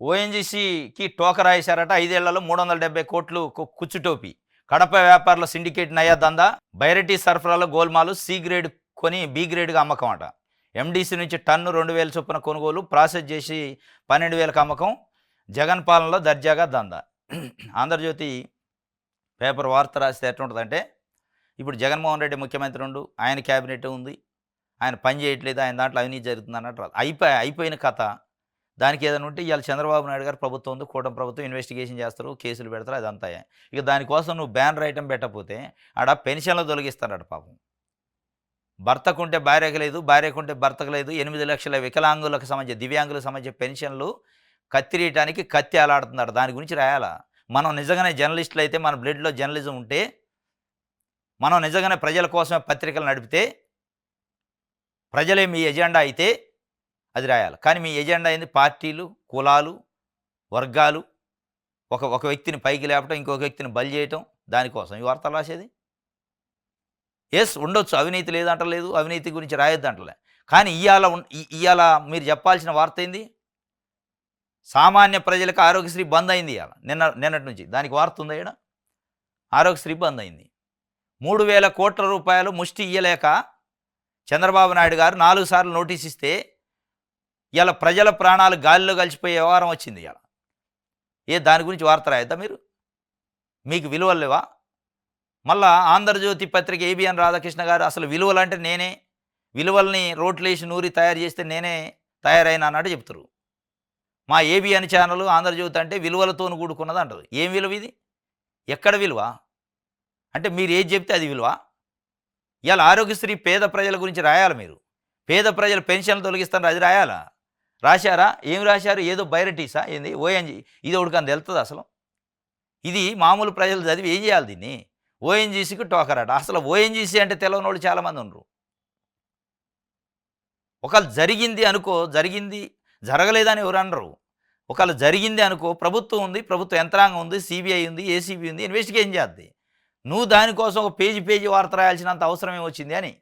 ఓఎన్జీసీకి టోకరా వేశారట 5 ఏళ్లలో 370 కోట్లు కుచ్చుటోపి. కడప వ్యాపారుల సిండికేట్ నయా దందా. బైరటీ సరఫరాలో గోల్మాలు. సి గ్రేడ్ కొని బి గ్రేడ్గా అమ్మకం అట. ఎండీసీ నుంచి టన్ను 2000 చొప్పున కొనుగోలు. ప్రాసెస్ చేసి 12,000కి అమ్మకం. జగన్ పాలనలో దర్జాగా దందా. ఆంధ్రజ్యోతి పేపర్ వార్త రాస్తే ఎట్లుంటుందంటే, ఇప్పుడు జగన్మోహన్ రెడ్డి ముఖ్యమంత్రి ఉండు, ఆయన క్యాబినెట్ ఉంది, ఆయన పని చేయట్లేదు, ఆయన దాంట్లో అవినీతి జరుగుతుంది అన్నట్టు రాదు. అయిపోయిన కథ. దానికి ఏదైనా ఉంటే ఇవాళ చంద్రబాబు నాయుడు గారు ప్రభుత్వం ఉంది, కూటమి ప్రభుత్వం ఇన్వెస్టిగేషన్ చేస్తారు, కేసులు పెడతారు, అదంతా. ఇక దానికోసం నువ్వు బ్యానర్ ఐటమ్ పెట్టకపోతే ఆడ పెన్షన్లు తొలగిస్తారట పాపం. భర్తకుంటే భార్యకు లేదు, భార్యకుంటే భర్తకు లేదు. 8 లక్షల వికలాంగులకు సంబంధించి, దివ్యాంగులకు సంబంధించి పెన్షన్లు కత్తిరీయటానికి కత్తి అలాడుతున్నాడు. దాని గురించి రాయాలా? మనం నిజంగానే జర్నలిస్టులు అయితే, మన బ్లడ్లో జర్నలిజం ఉంటే, మనం నిజంగానే ప్రజల కోసమే పత్రికలు నడిపితే, ప్రజలే మీ ఎజెండా అయితే అది రాయాలి. కానీ మీ ఎజెండా ఏంది? పార్టీలు, కులాలు, వర్గాలు, ఒక వ్యక్తిని పైకి లేపటం, ఇంకొక వ్యక్తిని బలి చేయటం. దానికోసం ఈ వార్తలు రాసేది. ఎస్ ఉండొచ్చు, అవినీతి లేదంటలేదు, అవినీతి గురించి రాయొద్దు అంటలే. కానీ ఇవాళ మీరు చెప్పాల్సిన వార్త ఏంది? సామాన్య ప్రజలకు ఆరోగ్యశ్రీ బంద్ అయింది ఇవాళ, నిన్నటి నుంచి. దానికి వార్త ఉందా ఇక్కడ? ఆరోగ్యశ్రీ బంద్ అయింది. 3,000 కోట్ల రూపాయలు ముష్టి ఇయ్యలేక చంద్రబాబు నాయుడు గారు 4 సార్లు నోటీస్ ఇస్తే ఇలా ప్రజల ప్రాణాలు గాలిలో కలిసిపోయే వ్యవహారం వచ్చింది ఇలా. దాని గురించి వార్త రాయద్దా మీరు? మీకు విలువలు లేవా? మళ్ళా ఆంధ్రజ్యోతి పత్రిక ఏబిఎన్ రాధాకృష్ణ గారు అసలు విలువలు అంటే నేనే, విలువల్ని రోట్లేసి నూరి తయారు చేస్తే నేనే తయారైన అన్నట్టు చెప్తారు. మా ఏబిఎన్ ఛానల్ ఆంధ్రజ్యోతి అంటే విలువలతో కూడుకున్నది అంటారు. ఏం విలువ ఇది? ఎక్కడ విలువ? అంటే మీరు ఏది చెప్తే అది విలువ. ఇలా ఆరోగ్యశ్రీ పేద ప్రజల గురించి రాయాలి మీరు. పేద ప్రజల పెన్షన్లు తొలగిస్తారు, అది రాయాలా? రాశారా? ఏం రాశారు? ఏదో బైరటీసా ఏంది? ఓఎన్జీ ఇది ఒకటికని తెలుస్తుంది అసలు? ఇది మామూలు ప్రజలు చదివి ఏం చేయాలి దీన్ని? ఓఎన్జీసీకి టోకరాట. అసలు ఓఎన్జీసీ అంటే తెలియని వాళ్ళు చాలామంది ఉన్నారు. ఒకవేళ జరిగింది అనుకో, జరిగింది జరగలేదని ఎవరు అనరు. ఒకవేళ జరిగింది అనుకో, ప్రభుత్వం ఉంది, ప్రభుత్వ యంత్రాంగం ఉంది, సిబిఐ ఉంది, ఏసీబీ ఉంది, ఇన్వెస్టిగేషన్ చేద్ది. నువ్వు దానికోసం ఒక పేజీ వార్త రాయాల్సినంత అవసరం ఏమొచ్చింది అని.